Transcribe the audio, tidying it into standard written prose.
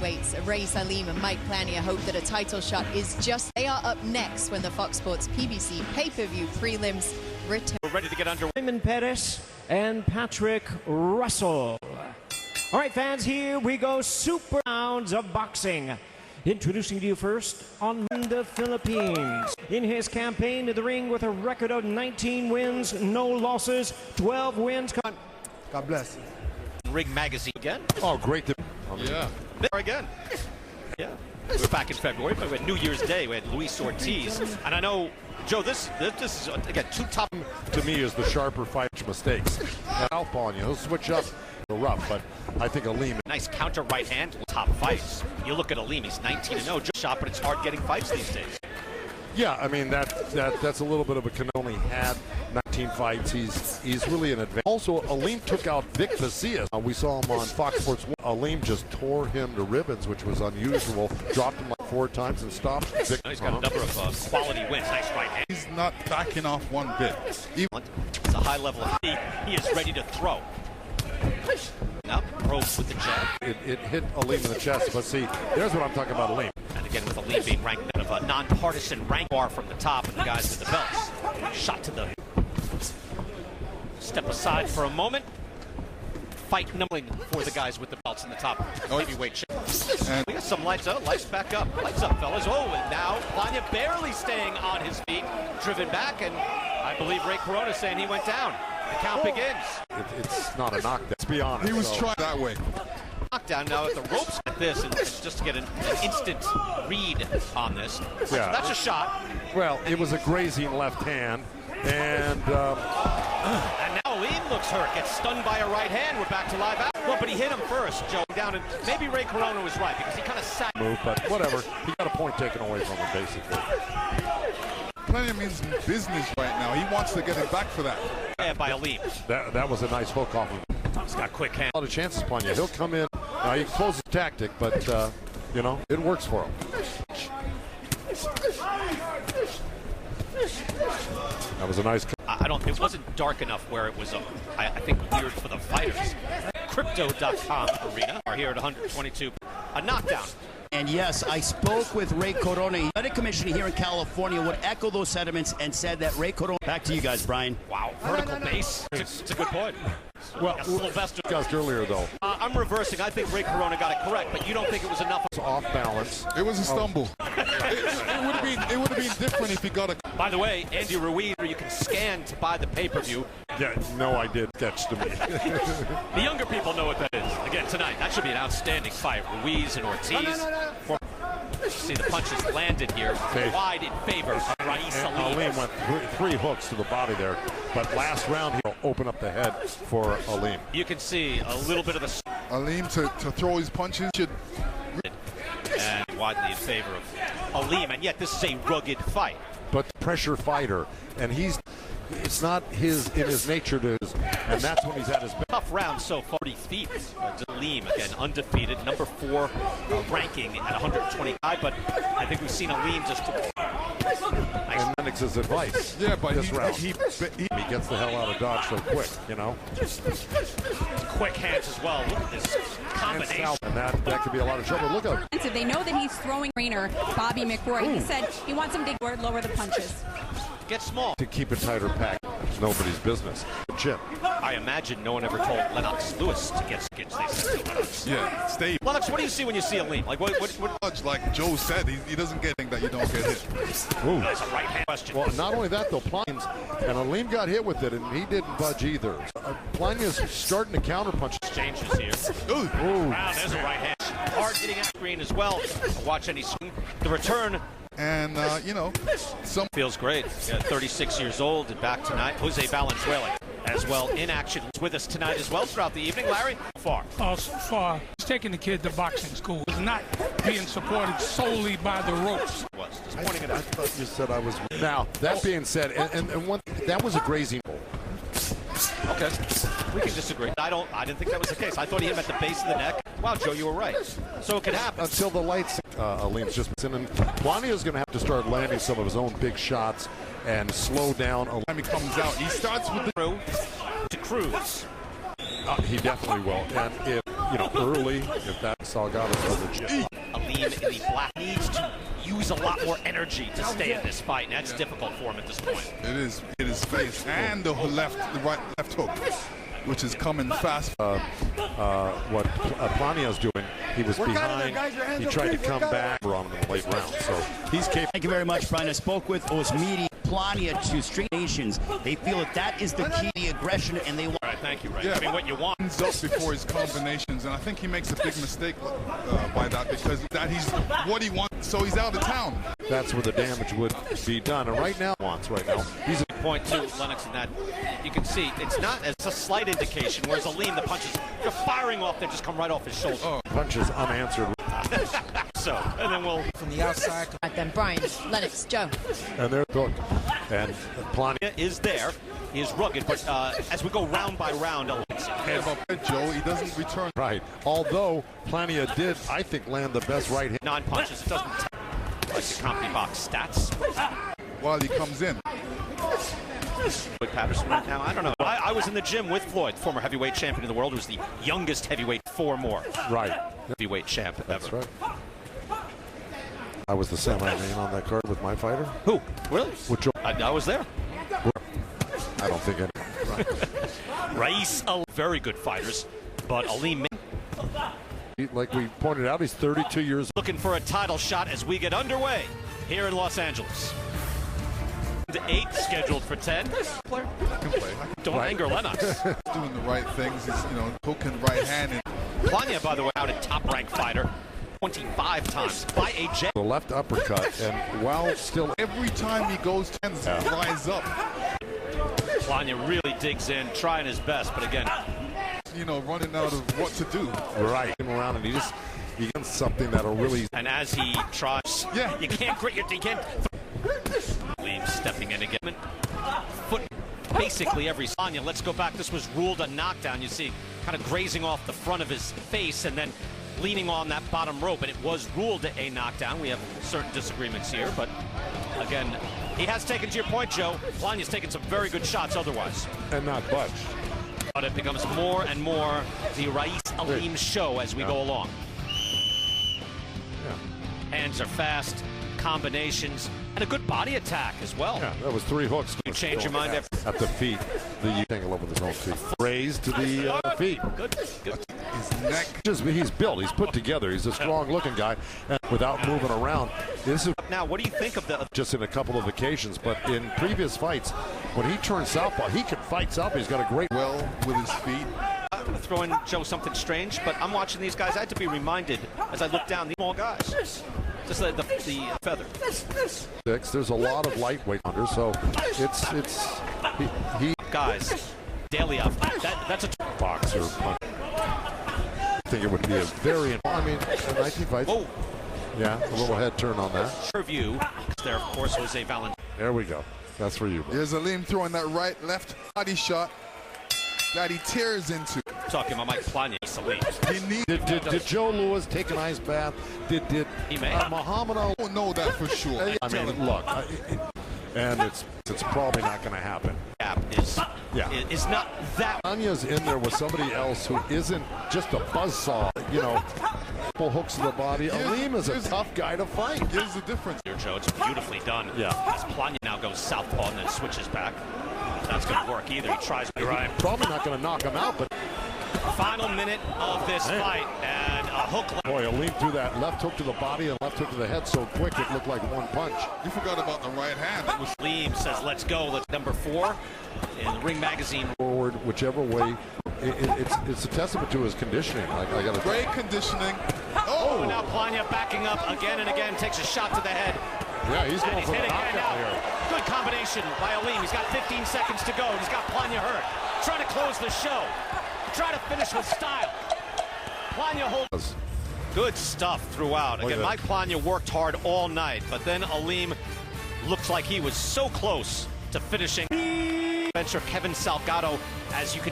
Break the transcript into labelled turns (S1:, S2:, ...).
S1: weights, Aleem-Mike Plania, hope that a title shot is just... They are up next when the Fox Sports PBC pay-per-view prelims return.
S2: We're ready to get underway.
S3: Simon Pettis and Patrick Russell. All right, fans, here we go. Super rounds of boxing. Introducing to you first on the Philippines. In his campaign to the ring with a record of 19 wins, no losses, 12 wins.
S4: God bless.
S2: Ring Magazine again.
S5: Oh, great.
S2: Yeah. There again. Yeah. We're back in February, but we had New Year's Day. We had Luis Ortiz. And I know, Joe, this is, again, two top.
S5: To me, is the sharper fight mistakes. And Alpha, he'll switch up the rough, but I think Aleem.
S2: Nice counter right hand, top fights. You look at Aleem, he's 19-0, just shot, but it's hard getting fights these days.
S5: Yeah, I mean, that's a little bit of a can only had 19 fights. He's really an advantage. Also, Aleem took out Vic Vicious. We saw him on Fox Sports 1. Aleem just tore him to ribbons, which was unusual. Dropped him like 4 times and stopped Vic.
S2: He's got a number of quality wins. Nice right hand.
S6: He's not backing off one bit.
S2: It's a high level of heat. He is ready to throw. Now, probes with the jab.
S5: It hit Aleem in the chest, but see, there's what I'm talking about, Aleem.
S2: And again, with Aleem being ranked out of a nonpartisan rank bar from the top and the guys with the belts. Shot to the... Step aside for a moment. Fight numbering for the guys with the belts in the top heavyweight. And we got some lights out. Lights back up. Lights up, fellas. Oh, and now Plania barely staying on his feet. Driven back, and I believe Ray Corona saying he went down. The count begins.
S5: It's not a knockdown. Let's be honest.
S6: He was trying that way.
S2: Knockdown now at the ropes like this, and it's just to get an instant read on this.
S5: Yeah.
S2: So that's a shot.
S5: Well, it was a grazing left hand, and
S2: now Aleem looks hurt, gets stunned by a right hand. We're back to live action. Well, but he hit him first, Joe, down, and maybe Ray Corona was right because he kind of sat.
S5: Move, but whatever. He got a point taken away from him, basically.
S6: Plania means business right now. He wants to get it back for that.
S2: Yeah, by Aleem.
S5: That was a nice hook off him.
S2: He's got quick hands.
S5: A lot of chances, Plania. He'll come in. He closes the tactic, but, you know, it works for him. That was a nice...
S2: It wasn't dark enough where it was, I think, weird for the fighters. Crypto.com arena are here at 122. A knockdown.
S7: And yes, I spoke with Ray Corona. The athletic commissioner here in California would echo those sentiments and said that Ray Corona... Back to you guys, Brian.
S2: Wow, vertical base. It's a good point.
S5: Well, discussed earlier, though.
S2: I'm reversing. I think Ray Corona got it correct, but you don't think it was enough.
S5: It's off balance.
S6: It was a stumble. It would have been different if he got a...
S2: By the way, Andy Ruiz, you can scan to buy the pay-per-view.
S5: Yeah, no, I did. Sketch to me.
S2: The younger people know what that is. Again, tonight, that should be an outstanding fight. Ruiz and Ortiz. See the punches landed here. Wide in favor of Aleem.
S5: Aleem went three hooks to the body there, but last round he'll open up the head for Aleem.
S2: You can see a little bit of the...
S6: Aleem to throw his punches should...
S2: And widely in favor of Aleem, and yet this is a rugged fight.
S5: But pressure fighter, and it's not in his nature to, and that's when he's at his best.
S2: Tough round so far. 40 feet. Aleem, again, undefeated, number 4 ranking at 125, but I think we've seen Aleem just...
S5: And Lennox's advice.
S6: Yeah, but
S5: this round. He gets the hell out of Dodge so quick, you know.
S2: Quick hands as well. Look at this combination.
S5: And that could be a lot of trouble. Look at him.
S8: They know that he's throwing trainer Bobby McRoy. He said he wants him to lower the punches.
S2: Get small.
S5: To keep a tighter pack. It's nobody's business. Chip.
S2: I imagine no one ever told Lennox Lewis to get skins. They said to Lennox.
S6: Yeah, stay.
S2: Lennox, what do you see when you see Aleem? Like what?
S6: Like Joe said, he doesn't get anything that you don't get hit.
S5: Ooh.
S2: That's a right hand question.
S5: Well, not only that though, Plania's, and Aleem got hit with it, and he didn't budge either. Plania's starting to counterpunch.
S2: Exchanges here.
S6: Ooh.
S2: Wow, there's a right hand. Hard hitting at screen as well. Watch any swing. The return.
S6: And, you know,
S2: feels great. 36 years old and back tonight. Jose Valenzuela as well in action. With us tonight as well throughout the evening. Larry, far.
S9: So far, he's taking the kid to boxing school. He's not being supported solely by the ropes.
S2: Just pointing it out.
S5: I thought you said I was... Now, that being said, and one, that was a grazing goal.
S2: Okay. We can disagree. I didn't think that was the case. I thought he hit him at the base of the neck. Wow, Joe, you were right. So it could happen.
S5: Until the lights, Aleem's just in, and Plania's going to have to start landing some of his own big shots and slow down.
S6: Time he comes out, he starts with the
S2: to Cruz.
S5: He definitely will. And if early, if that Salgado does a jump.
S2: Aleem in the black needs to use a lot more energy to stay in this fight, and that's difficult for him at this point.
S6: It is his face and the right left hook, which is coming fast.
S5: What Plania's doing, he was behind. He tried to come back on him in the late round, so he's capable.
S7: Thank you very much, Brian. I spoke with Aleem-Mike Plania to Street Nations. They feel that is the key to the aggression, and they want.
S2: All right, thank you, Ray.
S6: Yeah.
S2: I mean, what you want.
S6: Up before his combinations, and I think he makes a big mistake by that, because he's what he wants, so he's out of town.
S5: That's where the damage would be done, and right now,
S2: He's a point too, Lennox, in that you can see it's a slight indication, whereas Aleem, the punches, you're firing off, they just come right off his shoulder.
S5: punches unanswered.
S2: So, and then we'll
S9: from the outside.
S1: Right then, Brian, Lennox, Joe.
S5: And they're hooked. And Plania
S2: is there. He is rugged, but as we go round by round,
S6: Joe, he doesn't return.
S5: Right. Although Plania did, I think, land the best right hand.
S2: Non-punches. It doesn't like the CompuBox stats.
S6: While he comes in.
S2: Floyd Patterson right now, I don't know. I was in the gym with Floyd, former heavyweight champion of the world, who was the youngest heavyweight, 4 more.
S5: Right.
S2: Heavyweight champ
S5: That's
S2: ever.
S5: right. I was the semi-main on that card with my fighter.
S2: Who? Really?
S5: Which
S2: I was there.
S5: I don't think any.
S2: Rais, very good fighters, but Aleem,
S5: like we pointed out, he's 32 years old.
S2: Looking for a title shot as we get underway here in Los Angeles. 8 scheduled for 10. Don't anger Lennox.
S6: Doing the right things. He's, hooking right hand. And
S2: Plania, by the way, out a top-ranked fighter 25 times by a jet.
S5: The left uppercut, and while still
S6: every time he goes, tends to rise up.
S2: Plania really digs in, trying his best, but again,
S6: running out of what to do.
S5: Right. Around, and he gets something that'll really.
S2: And as he tries, you can't grit your can't. Aleem stepping in again. Foot basically every Plania. Let's go back. This was ruled a knockdown. You see, kind of grazing off the front of his face, and then leaning on that bottom rope, and it was ruled a knockdown. We have certain disagreements here, but again, he has taken, to your point, Joe, Plania's taken some very good shots otherwise.
S5: And not budged.
S2: But it becomes more and more the Rais Aleem show as we go along. Hands are fast, combinations, and a good body attack as well.
S5: Yeah, that was 3 hooks.
S2: You change your mind
S5: at the feet. The thing love with his own feet. Raised to the feet.
S2: Good.
S5: His neck. He's built. He's put together. He's a strong-looking guy, and without moving around. This is
S2: now. What do you think of the?
S5: Just in a couple of occasions, but in previous fights, when he turns southpaw, he can fight southpaw. He's got a great
S6: with his feet.
S2: I'm going to throw in, Joe, something strange, but I'm watching these guys. I had to be reminded as I look down, these small guys. Just the feather.
S5: There's a lot of lightweight under, so he
S2: guys. Daliov, that's a
S5: boxer. I think it would be a very. I mean, a 19 fight.
S2: Oh.
S5: Yeah, a little head turn on that.
S2: View. There, of course, Jose Valentin.
S5: There we go. That's for you. Bro.
S6: There's Aleem throwing that left body shot that he tears into.
S2: Talking about Mike Plania.
S5: Did Joe Louis take an ice bath? Did Muhammad Ali?
S6: I don't know that for sure.
S5: I mean, look, and it's probably not going to happen.
S2: Is not that.
S5: Plania's in there with somebody else who isn't just a buzzsaw, Full hooks to the body. Aleem is a tough guy to fight.
S6: Here's the difference.
S2: Here, Joe, it's beautifully done.
S5: Yeah.
S2: As Plania now goes southpaw and then switches back. That's going to work either. He tries to right.
S5: Probably not going to knock him out, but.
S2: Final minute of this fight, and a hook.
S5: Boy, Aleem threw that left hook to the body and left hook to the head so quick it looked like one punch.
S6: You forgot about the right hand. That was
S2: Aleem says, "Let's go." Let's number 4 in the Ring Magazine.
S5: Forward, whichever way. It's a testament to his conditioning. I got to
S6: great conditioning.
S2: Oh, now Plania backing up again and again, takes a shot to the head.
S5: Yeah, he's going for the knockout here.
S2: Good combination by Aleem. He's got 15 seconds to go. He's got Plania hurt. Trying to close the show. Try to finish with style. Plania holds. Good stuff throughout. Again, Mike Plania worked hard all night, but then Aleem looks like he was so close to finishing. Venture Kevin Salgado, as you can